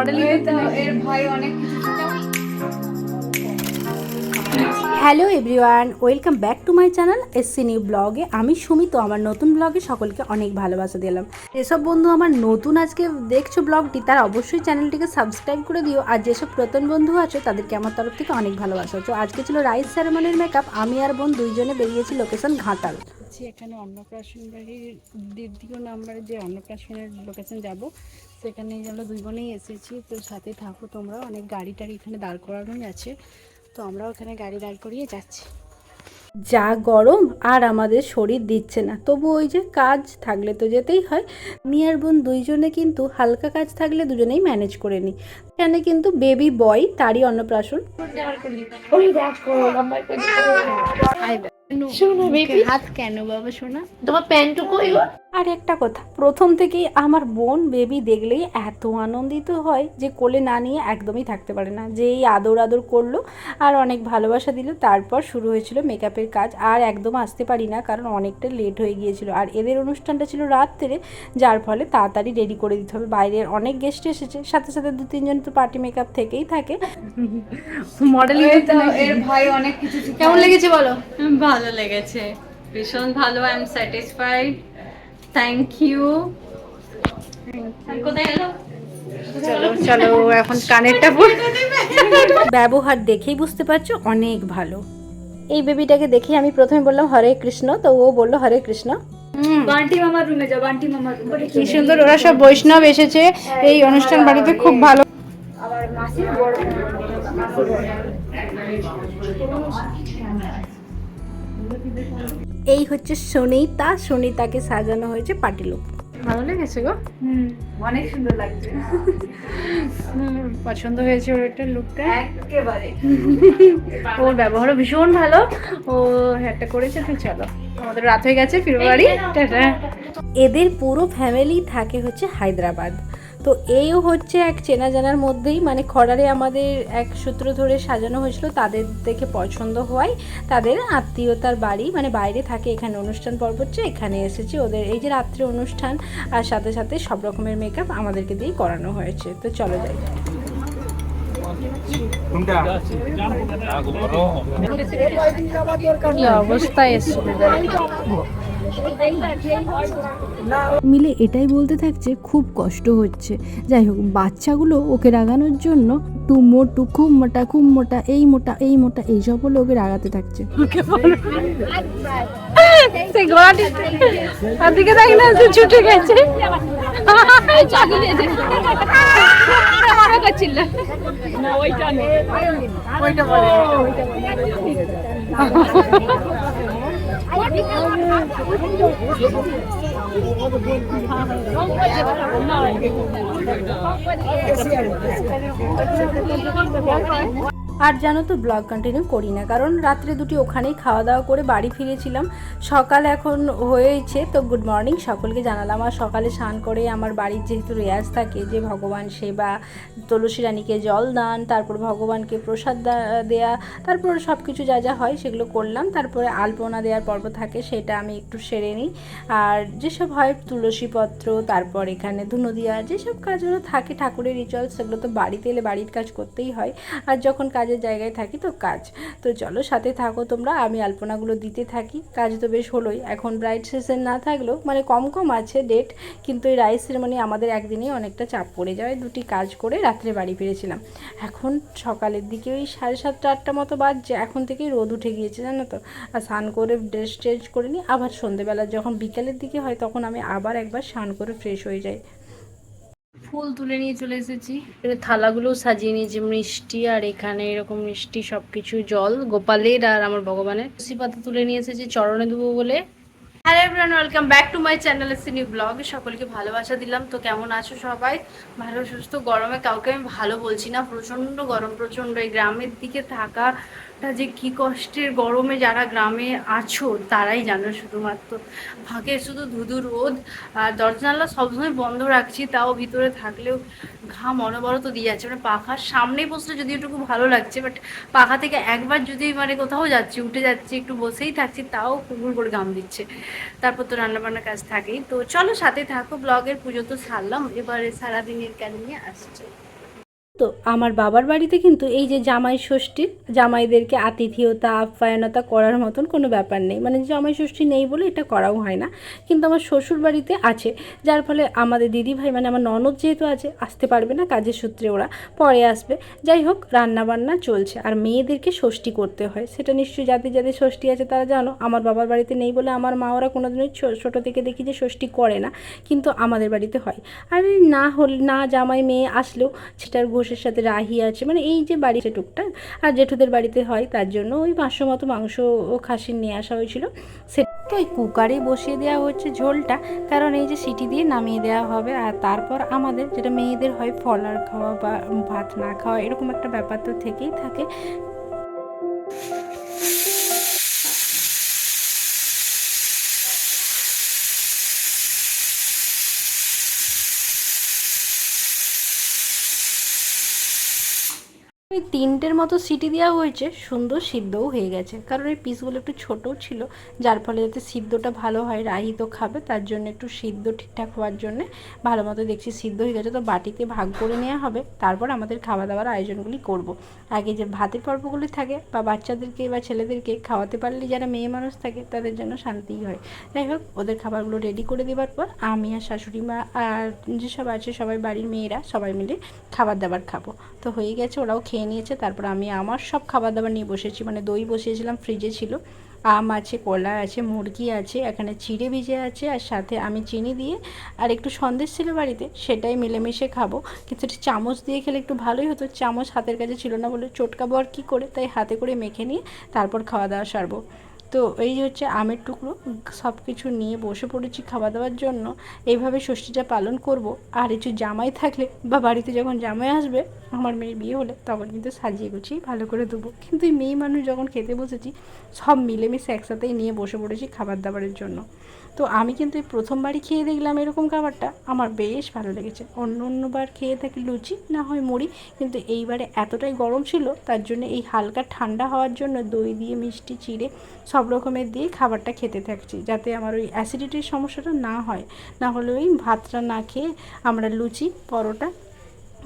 Modelling এর ভয় অনেক কিছু। Hello everyone, welcome back to my channel SC new ব্লগে। আমি সুমিত, আমার নতুন ব্লগে সকলকে অনেক ভালোবাসা দিলাম। যেসব বন্ধু আমার নতুন আজকে দেখছো ব্লগটি, তারা অবশ্যই চ্যানেলটিকে সাবস্ক্রাইব করে দিও। আর যেসব প্রথম বন্ধু আছে তাদেরকে আমার তরফ থেকে অনেক ভালোবাসা। তো আজকে ছিল রাইস সেরেমনির মেকআপ। আমি আর বোন দুইজনে বেরিয়েছি লোকেশন ঘাটাল। এখানে অন্নপ্রাশন বাড়ির দ্বিতীয় নাম্বারে যে অন্নপ্রাশনের লোকেশন যাব, সেখানে আমরা দুই বোনেই এসেছি। তো সাথে থাকো তোমরা, অনেক গাড়ি টাড়ি এখানে দাঁড় করানোই আছে। তো আমরাও এখানে গাড়ি দাঁড় করিয়ে যাচ্ছি। যা গরম, আর আমাদের শরীর দিচ্ছে না, তবু ওই যে কাজ থাকলে তো যেতেই হয়। মিয়ার বোন দুইজনে কিন্তু হালকা কাজ থাকলে দুজনেই ম্যানেজ করে নিই। এখানে কিন্তু বেবি বয়, তারই অন্নপ্রাশন। হাত কেন বাবা সোনা, তোমার প্যান্টটুকু। আর একটা কথা, প্রথম থেকেই আমার বোন বেবি দেখলেই এত আনন্দিত হয় যে কোলে না নিয়ে একদমই থাকতে পারে না। যেই আদর আদর করলো আর অনেক ভালোবাসা দিল, তারপর শুরু হয়েছিল মেকআপের কাজ। আর একদম আসতে পারি না, কারণ অনেকটা লেট হয়ে গিয়েছিল। আর এদের অনুষ্ঠানটা ছিল রাত্রে, যার ফলে তাড়াতাড়ি রেডি করে দিতে হবে। বাইরের অনেক গেস্ট এসেছে, সাথে সাথে দু তিনজন তো পার্টি মেকআপ থেকেই থাকে। মডেলিং এর ভয় অনেক কিছু। কেমন লেগেছে বলো? ভালো লেগেছে, ভীষণ ভালো। I am satisfied. Thank you. কোথায় গেল? চলো চলো, এখন কানেরটা ব্যবহার দেখেই বুঝতে পারছো অনেক ভালো। এই বেবিটাকে দেখে আমি প্রথমে বললাম হরে কৃষ্ণ, তো ও বললো হরে কৃষ্ণ। বান্টি মামার রুমে যাও, বান্টি মামার রুমে। কি সুন্দর, ওরা সব বৈষ্ণব এসেছে এই অনুষ্ঠান বাড়িতে, খুব ভালো। আবার মাসির বড় এই হচ্ছে সুনিতা, সুনিতাকে সাজানো হয়েছে পাটিলুক। ভালো লেগেছে গো? অনেক সুন্দর লাগছে। পছন্দ হয়েছে ওর একটা লুকটা একেবারে। ওর ব্যবহারও ভীষণ ভালো। ও একটা করেছে। তো চলো, আমাদের রাত হয়ে গেছে, ফিরবো বাড়ি, টাটা। এদের পুরো ফ্যামিলি থাকে হচ্ছে হায়দ্রাবাদ। তো এইও হচ্ছে এক চেনা জানার মধ্যেই, মানে খড়ারে আমাদের এক সূত্র ধরে সাজানো হয়েছিল। তাদের দেখে পছন্দ হওয়ায় তাদের আত্মীয়তার বাড়ি, মানে বাইরে থাকে, এখানে অনুষ্ঠান পর্ব হচ্ছে, এখানে এসেছি। ওদের এই যে রাত্রে অনুষ্ঠান, আর সাথে সাথে সব রকমের মেকআপ আমাদেরকে দিয়েই করানো হয়েছে। তো চলো যাই। কি অবস্থা এসেছিল মিলে, এটাই বলতে থাকছে খুব কষ্ট হচ্ছে। যাই হোক, বাচ্চাগুলো ওকে রাগানোর জন্য টু মোটু, খুব মোটা, খুব মোটা, এই মোটা, এই মোটা, এইসব বলে ওকে রাগাতে থাকছে। দিকে দেখ না, ছুটে গেছে। আর জানো তো, ব্লগ কন্টিনিউ করি না, কারণ রাত্রে দুটি ওখানেই খাওয়া দাওয়া করে বাড়ি ফিরেছিলাম। সকাল এখন হয়েছে, তো গুড মর্নিং সকলকে জানালাম। আর সকালে স্নান করে আমার বাড়ির যেহেতু রেয়াজ থাকে, যে ভগবান সেবা, তুলসী রানীকে জল দান, তারপর ভগবানকে প্রসাদ দেয়া, তারপর সব কিছু যা যা হয় সেগুলো করলাম। তারপরে আলপনা দেওয়ার পর্ব থাকে, সেটা আমি একটু সেরে নিই। আর যেসব হয় তুলসীপত্র, তারপর এখানে ধুনো দেওয়া, যেসব কাজগুলো থাকে ঠাকুরের রিচুয়াল, সেগুলো তো বাড়িতে এলে বাড়ির কাজ করতেই হয়। আর যখন কাজের জায়গায় থাকি তো কাজ। তো চলো সাথে থাকো তোমরা, আমি আলপনাগুলো দিতে থাকি। কাজ তো বেশ হলোই। এখন ব্রাইড সেশন না থাকলেও, মানে কম কম আছে ডেট, কিন্তু এই রাইস সেরেমনি আমাদের একদিনেই অনেকটা চাপ পড়ে যায়। দুটি কাজ করে রাত্রে বাড়ি ফিরেছিলাম। এখন সকালের দিকে ওই 7:30 8টা মতো বাজছে, এখন থেকেই রোদ উঠে গিয়েছে জানো তো। আর স্নান করে ড্রেস চেঞ্জ করে নিই, আবার সন্ধেবেলা যখন বিকেলের দিকে হয় তখন আমি আবার একবার স্নান করে ফ্রেশ হয়ে যাই। ফুল তুলে নিয়ে চলে এসেছি, থালাগুলো সাজিয়ে নিয়েছি মিষ্টি, আর এখানে এরকম মিষ্টি সব কিছু, জল গোপালের আর আমার ভগবানের। তুলসী পাতা তুলে নিয়ে এসেছি চরণে দেবো বলে। Hello everyone, welcome back to my channel SC new blog. সকলকে ভালোবাসা দিলাম। তো কেমন আছো সবাই? ভালো সুস্থ? গরমে কাউকে আমি ভালো বলছি না, প্রচণ্ড গরম, প্রচণ্ড। এই গ্রামের দিকে থাকাটা যে কি কষ্টের, গরমে যারা গ্রামে আছো তারাই জানো। শুধুমাত্র ফাঁকে শুধু ধুধু রোদ, আর দরজা জানলা সবসময় বন্ধ রাখছি, তাও ভিতরে থাকলেও ঘাম অনবরত দিয়ে যাচ্ছে। মানে পাখার সামনেই বসলে যদি একটু ভালো লাগছে, বাট পাখা থেকে একবার যদি মানে কোথাও যাচ্ছি, উঠে যাচ্ছি, একটু বসেই থাকছি, তাও কুকুর করে ঘাম দিচ্ছে। তারপর তো রান্নাবান্নার কাজ থাকেই। তো চলো সাথে থাকো ব্লগের। পুজো তো সারলাম, এবারে সারাদিনের কাজ নিয়ে আসছে। তো আমার বাবার বাড়িতে কিন্তু এই যে জামাই ষষ্ঠীর জামাইদেরকে আতিথেয়তা আপ্যায়নতা করার মতন কোনো ব্যাপার নেই, মানে জামাই ষষ্ঠী নেই বলে এটা করাও হয় না। কিন্তু আমার শ্বশুর বাড়িতে আছে, যার ফলে আমাদের দিদিভাই মানে আমার ননদ যেহেতু আছে, আসতে পারবে না কাজের সূত্রে, ওরা পরে আসবে। যাই হোক, রান্নাবান্না চলছে। আর মেয়েদেরকে ষষ্ঠী করতে হয়, সেটা নিশ্চয়ই যাদের যাদের ষষ্ঠী আছে তারা জানো। আমার বাবার বাড়িতে নেই বলে আমার মা ওরা কোনোদিনই ছোটো থেকে দেখি যে ষষ্ঠী করে না, কিন্তু আমাদের বাড়িতে হয়। আর না জামাই মেয়ে আসলেও সেটার ঘোষের সাথে রাহি আছে, মানে এই যে বাড়িতে টুকটাক। আর জেঠুদের বাড়িতে হয়, তার জন্য ওই 500 মতো মাংস ও খাসির নিয়ে আসা হয়েছিল। সে তো ওই কুকারে বসিয়ে দেওয়া হচ্ছে ঝোলটা, কারণ এই যে সিটি দিয়ে নামিয়ে দেওয়া হবে। আর তারপর আমাদের যেটা মেয়েদের হয় ফলার খাওয়া বা ভাত না খাওয়া, এরকম একটা ব্যাপার তো থেকেই থাকে। ওই 3টের মতো সিটি দেওয়া হয়েছে, সুন্দর সিদ্ধও হয়ে গেছে, কারণ এই পিসগুলো একটু ছোটও ছিল, যার ফলে যাতে সিদ্ধটা ভালো হয়। রাহি তো খাবে, তার জন্য একটু সিদ্ধ ঠিকঠাক হওয়ার জন্যে ভালো মতো দেখছি সিদ্ধ হয়ে গেছে। তো বাটিতে ভাগ করে নেওয়া হবে, তারপর আমাদের খাওয়া দাওয়ার আয়োজনগুলি করব। আগে যে ভাতের পর্বগুলি থাকে বা বাচ্চাদেরকে বা ছেলেদেরকে খাওয়াতে পারলে যারা মেয়ে মানুষ থাকে তাদের জন্য শান্তিই হয়। যাই হোক, ওদের খাবারগুলো রেডি করে দেওয়ার পর আমি আর শাশুড়ি মা আর যেসব আছে সবাই বাড়ির মেয়েরা সবাই মিলে খাবার দাবার খাবো। তো হয়ে গেছে, ওরাও খেয়ে নিয়েছে। তারপর আমি আমার সব খাবার দাবার নিয়ে বসেছি, মানে দই বসিয়েছিলাম ফ্রিজে ছিল, আম আছে, কলা আছে, মুরগি আছে, এখানে চিড়ে ভিজে আছে, আর সাথে আমি চিনি দিয়ে আর একটু সন্দেশ ছিল বাড়িতে, সেটাই মিলেমিশে খাবো। কিন্তু এটা চামচ দিয়ে খেলে একটু ভালোই হতো, চামচ হাতের কাছে ছিল না বলে চটকাবো আর কী করে, তাই হাতে করে মেখে নিয়ে তারপর খাওয়া দাওয়া সারবো। তো এই হচ্ছে আমের টুকরো, সব কিছু নিয়ে বসে পড়েছি খাওয়া দাওয়ার জন্য। এইভাবে ষষ্ঠীটা পালন করব। আর কিছু জামাই থাকলে বা বাড়িতে যখন জামাই আসবে, আমার মেয়ের বিয়ে হলে, তখন কিন্তু সাজিয়ে গুছিয়ে ভালো করে দেবো। কিন্তু এই মেয়ে মানুষ যখন খেতে বসেছি, সব মিলেমিশে একসাথেই নিয়ে বসে পড়েছি খাবার দাবারের জন্য। তো আমি কিন্তু এই প্রথমবারই খেয়ে দেখলাম এরকম খাবারটা, আমার বেশ ভালো লেগেছে। অন্যবার খেয়ে থাকি লুচি না হয় মুড়ি, কিন্তু এইবারে এতটাই গরম ছিল, তার জন্য এই হালকা ঠান্ডা হওয়ার জন্য দই দিয়ে মিষ্টি চিড়ে সব রকমের দিয়ে খাবারটা খেতে থাকছি, যাতে আমার ওই অ্যাসিডিটির সমস্যাটা না হয়। না হলে ওই ভাতটা না খেয়ে আমরা লুচি পরোটা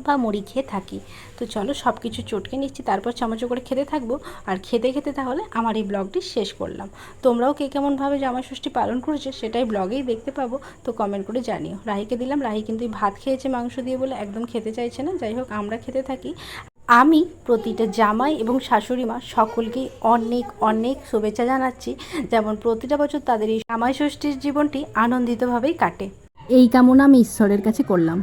বা মুড়ি খেয়ে থাকি। তো চলো সব কিছু চটকে নিচ্ছি, তারপর চামচে করে খেতে থাকবো। আর খেতে খেতে তাহলে আমার এই ব্লগটি শেষ করলাম। তোমরাও কে কেমনভাবে জামাই ষষ্ঠী পালন করেছে সেটাই ব্লগেই দেখতে পাবো, তো কমেন্ট করে জানিও। রাহিকে দিলাম, রাহি কিন্তু ভাত খেয়েছে মাংস দিয়ে বলে একদম খেতে চাইছে না। যাই হোক, আমরা খেতে থাকি। আমি প্রতিটা জামাই এবং শাশুড়ি মা সকলকেই অনেক অনেক শুভেচ্ছা জানাচ্ছি, যেমন প্রতিটা বছর তাদের এই জামাই ষষ্ঠীর জীবনটি আনন্দিতভাবেই কাটে, এই কামনা আমি ঈশ্বরের কাছে করলাম।